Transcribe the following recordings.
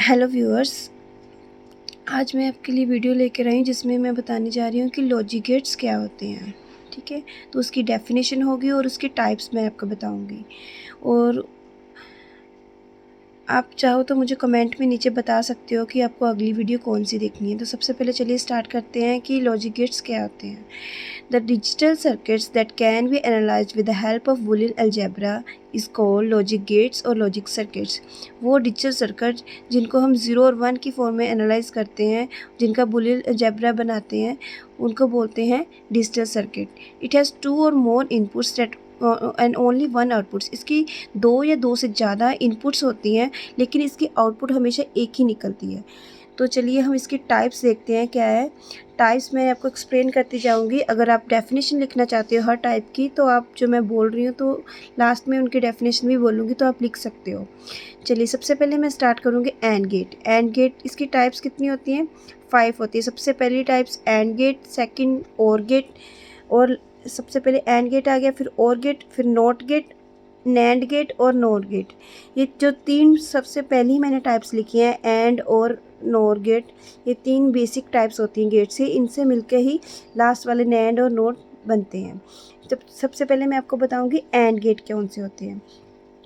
Hello viewers, आज मैं आपके लिए वीडियो लेकर आई हूँ जिसमें मैं बताने जा रही हूँ कि लॉजिक गेट्स क्या होते हैं। ठीक है, तो उसकी डेफिनेशन होगी और उसके टाइप्स मैं आपको बताऊँगी। और आप चाहो तो मुझे कमेंट में नीचे बता सकते हो कि आपको अगली वीडियो कौन सी देखनी है। तो सबसे पहले चलिए स्टार्ट करते हैं कि लॉजिक गेट्स क्या होते हैं। The digital circuits that can be analysed with the help of Boolean algebra is called logic gates और लॉजिक सर्किट्स। वो डिजिटल सर्किट जिनको हम 0 और 1 की फॉर्म में एनालाइज करते हैं, जिनका बूलियन अलजेब्रा बनाते हैं, उनको बोलते हैं digital circuit. It has 2 or more inputs that and only 1 outputs. इसकी 2 या 2 से ज़्यादा इनपुट्स होती हैं, लेकिन इसकी आउटपुट हमेशा एक ही निकलती है। तो चलिए हम इसकी टाइप्स देखते हैं क्या है। टाइप्स मैं आपको एक्सप्लेन करती जाऊंगी। अगर आप डेफिनेशन लिखना चाहते हो हर टाइप की, तो आप जो मैं बोल रही हूँ तो लास्ट में उनकी डेफिनेशन भी बोलूँगी, तो आप लिख सकते हो। चलिए सबसे पहले मैं स्टार्ट करूँगी एंड गेट। एंड गेट इसकी टाइप्स कितनी होती हैं? 5 होती है। सबसे पहली टाइप्स एंड गेट, सेकेंड और गेट, और सबसे पहले एंड गेट आ गया, फिर और गेट, फिर नॉट गेट, नैंड गेट और नॉर गेट। ये जो 3 सबसे पहली मैंने टाइप्स लिखी हैं, एंड और नॉर गेट, ये 3 बेसिक टाइप्स होती हैं गेट से। इनसे मिलकर ही लास्ट वाले नैंड और नॉट बनते हैं। जब सबसे पहले मैं आपको बताऊंगी एंड गेट कौन से होते हैं।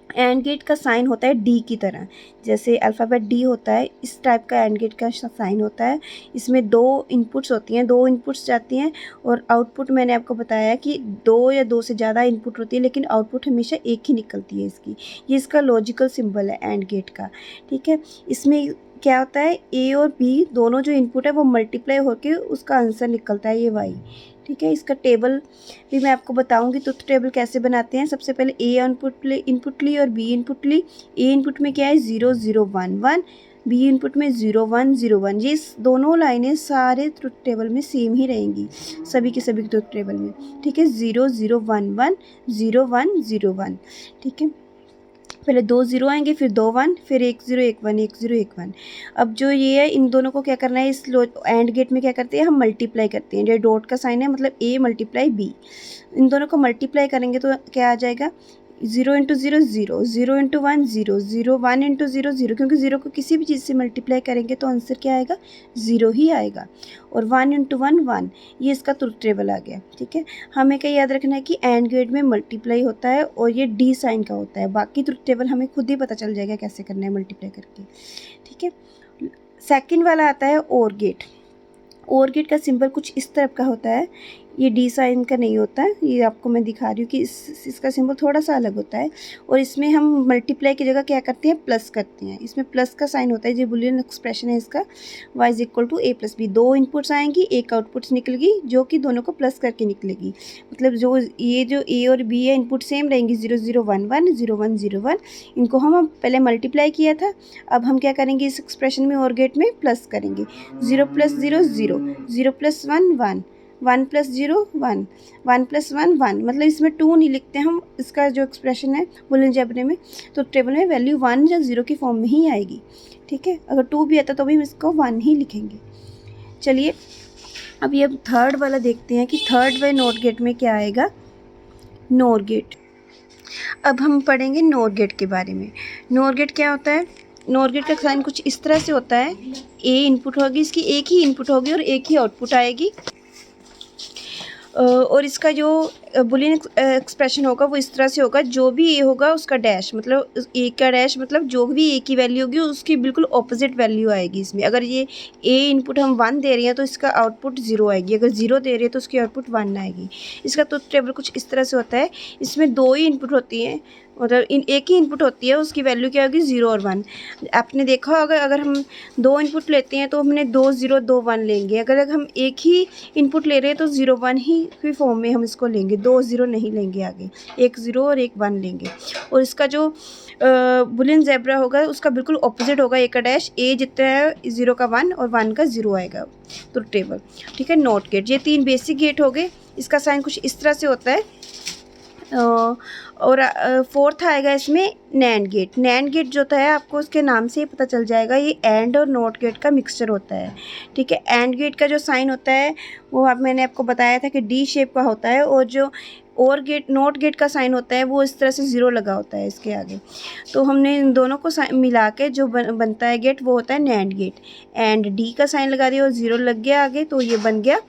एंड गेट का साइन होता है डी की तरह, जैसे अल्फ़ाबेट डी होता है, इस टाइप का एंड गेट का साइन होता है। इसमें 2 इनपुट्स होती हैं, 2 इनपुट्स जाती हैं और आउटपुट मैंने आपको बताया कि 2 या 2 से ज़्यादा इनपुट होती है, लेकिन आउटपुट हमेशा एक ही निकलती है इसकी। ये इसका लॉजिकल सिंबल है एंड गेट का। ठीक है, इसमें क्या होता है, ए और बी दोनों जो इनपुट है वो मल्टीप्लाई होकर उसका आंसर निकलता है, ये वाई। ठीक है, इसका टेबल भी मैं आपको बताऊंगी। तो टेबल कैसे बनाते हैं। सबसे पहले ए इनपुट ली और बी इनपुट ली। ए इनपुट में क्या है 0 0 1 1, बी इनपुट में 0 1 0 1। ये दोनों लाइनें सारे ट्रुथ टेबल में सेम ही रहेंगी, सभी के सभी ट्रुथ टेबल में। ठीक है, 0 0 1 1 0 1 0 1। ठीक है, पहले 2 0 आएंगे, फिर 2 1, फिर 1 0 1 1 1 0 1 1। अब जो ये है, इन दोनों को क्या करना है, इस एंड गेट में क्या करते हैं, हम मल्टीप्लाई करते हैं। जो डॉट का साइन है मतलब ए मल्टीप्लाई बी, इन दोनों को मल्टीप्लाई करेंगे तो क्या आ जाएगा, 0 इंटू 0 0, 0 इंटू 1 0, 0 1 इंटू 0 0, क्योंकि 0 को किसी भी चीज़ से मल्टीप्लाई करेंगे तो आंसर क्या आएगा, 0 ही आएगा। और 1 इंटू 1 1, ये इसका ट्रुथ टेबल आ गया। ठीक है, हमें क्या याद रखना है कि एंड गेट में मल्टीप्लाई होता है और ये डी साइन का होता है। बाकी ट्रुथ टेबल हमें खुद ही पता चल जाएगा कैसे करना है मल्टीप्लाई करके। ठीक है, सेकेंड वाला आता है और गेट। और गेट का सिंबल कुछ इस तरह का होता है, ये डी साइन का नहीं होता है। ये आपको मैं दिखा रही हूँ कि इसका सिंबल थोड़ा सा अलग होता है। और इसमें हम मल्टीप्लाई की जगह क्या करते हैं, प्लस करते हैं। इसमें प्लस का साइन होता है, जो बुलियन एक्सप्रेशन है इसका, y is equal to A plus B. 2 inputs आएंगी, एक आउटपुट्स निकलेगी, जो कि दोनों को प्लस करके निकलेगी। मतलब जो ए और बी है, इनपुट सेम रहेंगी, 0 0 1 1 0 1 0 1। इनको हम पहले मल्टीप्लाई किया था, अब हम क्या करेंगे, इस एक्सप्रेशन में और गेट में प्लस करेंगे। 0 प्लस 0 0, 0 प्लस 1 1, 1 प्लस 0 1, 1 प्लस 1 1। मतलब इसमें 2 नहीं लिखते हम, इसका जो एक्सप्रेशन है बुलियन अलजेब्रा में, तो टेबल में वैल्यू 1 या 0 की फॉर्म में ही आएगी। ठीक है, अगर 2 भी आता तो भी हम इसको 1 ही लिखेंगे। चलिए अब ये थर्ड वाला देखते हैं कि थर्ड वे नॉट गेट में क्या आएगा, नॉर गेट। अब हम पढ़ेंगे नॉर गेट के बारे में। नॉर गेट क्या होता है, नॉर गेट का साइन कुछ इस तरह से होता है। ए इनपुट होगी, इसकी एक ही इनपुट होगी और एक ही आउटपुट आएगी। और इसका जो बुलियन एक्सप्रेशन होगा वो इस तरह से होगा, जो भी ए होगा उसका डैश, मतलब ए का डैश मतलब जो भी ए की वैल्यू होगी उसकी बिल्कुल ऑपोजिट वैल्यू आएगी इसमें। अगर ये ए इनपुट हम 1 दे रहे हैं तो इसका आउटपुट 0 आएगी, अगर 0 दे रहे हैं तो उसकी आउटपुट 1 आएगी। इसका तो टेबल कुछ इस तरह से होता है। इसमें 2 ही इनपुट होती हैं, मतलब एक ही इनपुट होती है, उसकी वैल्यू क्या होगी, 0 और 1। आपने देखा होगा अगर हम 2 इनपुट लेते हैं तो हमने 2 0 2 1 लेंगे। अगर हम एक ही इनपुट ले रहे हैं तो 0 1 ही की फॉर्म में हम इसको लेंगे, 2 0 नहीं लेंगे, आगे 1 0 और 1 1 लेंगे। और इसका जो बुलियन ज़ेब्रा होगा उसका बिल्कुल ऑपोजिट होगा, ए का डैश, ए जितना है 0 का 1 और 1 का 0 आएगा तो टेबल। ठीक है, नॉट गेट। ये 3 बेसिक गेट हो गए। इसका साइन कुछ इस तरह से होता है, और फोर्थ आएगा इसमें नैंड गेट। नैंड गेट जो होता है आपको उसके नाम से ही पता चल जाएगा, ये एंड और नॉट गेट का मिक्सचर होता है, ठीक है। एंड गेट का जो साइन होता है वो मैंने आपको बताया था कि डी शेप का होता है, और जो और गेट नॉट गेट का साइन होता है वो इस तरह से ज़ीरो लगा होता है इसके आगे। तो हमने इन दोनों को मिला के जो बनता है गेट वो होता है नैंड गेट। एंड डी का साइन लगा दिया और ज़ीरो लग गया आगे, तो ये बन गया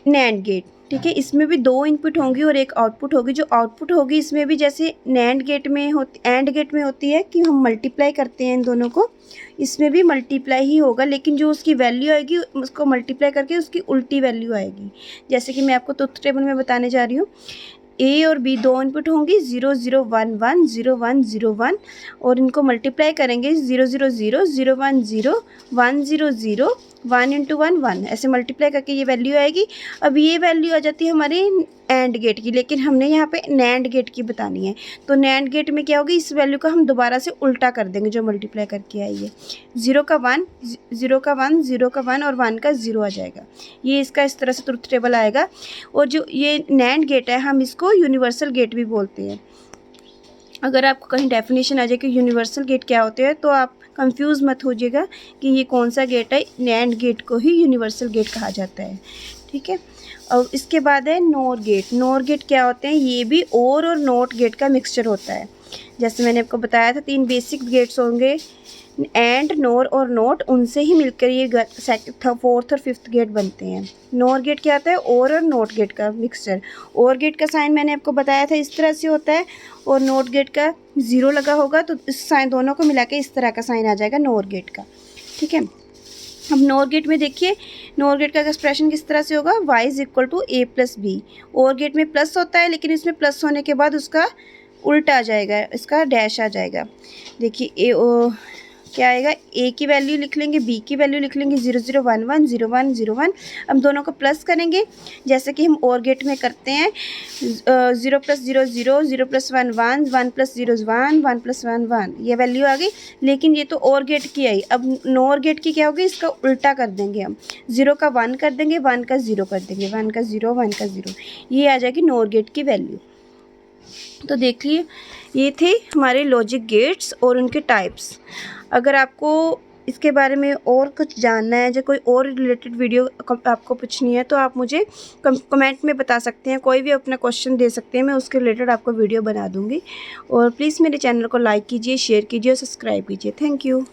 नैंड गेट, ठीक है। इसमें भी दो इनपुट होंगी और एक आउटपुट होगी। जो आउटपुट होगी इसमें भी जैसे नैंड गेट में होती, एंड गेट में होती है कि हम मल्टीप्लाई करते हैं इन दोनों को, इसमें भी मल्टीप्लाई ही होगा, लेकिन जो उसकी वैल्यू आएगी उसको मल्टीप्लाई करके उसकी उल्टी वैल्यू आएगी। जैसे कि मैं आपको ट्रुथ टेबल में बताने जा रही हूँ। ए और बी दो इनपुट होंगी, 0 0 1 1 0 1 0 1, और इनको मल्टीप्लाई करेंगे 0 0 0 0 1 0 1 0 0 1 इंटू 1 1, ऐसे मल्टीप्लाई करके ये वैल्यू आएगी। अब ये वैल्यू आ जाती है हमारी एंड गेट की, लेकिन हमने यहाँ पे नैंड गेट की बतानी है। तो नैंड गेट में क्या होगी, इस वैल्यू को हम दोबारा से उल्टा कर देंगे जो मल्टीप्लाई करके आई है। 0 का 1 0 का 1 0 का 1 और 1 का 0 आ जाएगा। ये इसका इस तरह से ट्रुथ टेबल आएगा। और जो ये नैंड गेट है हम इसको यूनिवर्सल गेट भी बोलते हैं। अगर आपको कहीं डेफिनेशन आ जाए कि यूनिवर्सल गेट क्या होते हैं तो आप कंफ्यूज मत होइएगा कि ये कौन सा गेट है। नैंड गेट को ही यूनिवर्सल गेट कहा जाता है, ठीक है। और इसके बाद है नोर गेट। नोर गेट क्या होते हैं, ये भी और नोट गेट का मिक्सचर होता है। जैसे मैंने आपको बताया था 3 बेसिक गेट्स होंगे, एंड, नोर और नोट, उनसे ही मिलकर ये फोर्थ और फिफ्थ गेट बनते हैं। नोर गेट क्या आता है, और नोट गेट का मिक्सचर। और गेट का साइन मैंने आपको बताया था इस तरह से होता है, और नोट गेट का 0 लगा होगा, तो इस साइन दोनों को मिला के इस तरह का साइन आ जाएगा नोर गेट का, ठीक है। अब नोर गेट में देखिए, नोर गेट का एक्सप्रेशन किस तरह से होगा, y is equal to a plus B. और गेट में प्लस होता है, लेकिन इसमें प्लस होने के बाद उसका उल्टा आ जाएगा, इसका डैश आ जाएगा। देखिए क्या आएगा, a की वैल्यू लिख लेंगे, b की वैल्यू लिख लेंगे, 0 0 1 1 0 1 0 1। अब दोनों को प्लस करेंगे जैसे कि हम और गेट में करते हैं। 0 प्लस 0 0 0 प्लस 1 1 1 प्लस 0 1 1 प्लस 1 1, ये वैल्यू आ गई। लेकिन ये तो और गेट की आई, अब नोर गेट की क्या होगी, इसका उल्टा कर देंगे हम। 0 का 1 कर देंगे, 1 का 0 कर देंगे, 1 का 0 1 का 0, ये आ जाएगी नोर गेट की वैल्यू। तो देखिए ये थे हमारे लॉजिक गेट्स और उनके टाइप्स। अगर आपको इसके बारे में और कुछ जानना है, या कोई और रिलेटेड वीडियो आपको पूछनी है, तो आप मुझे कमेंट में बता सकते हैं। कोई भी अपना क्वेश्चन दे सकते हैं, मैं उसके रिलेटेड आपको वीडियो बना दूँगी। और प्लीज़ मेरे चैनल को लाइक कीजिए, शेयर कीजिए और सब्सक्राइब कीजिए। Thank you.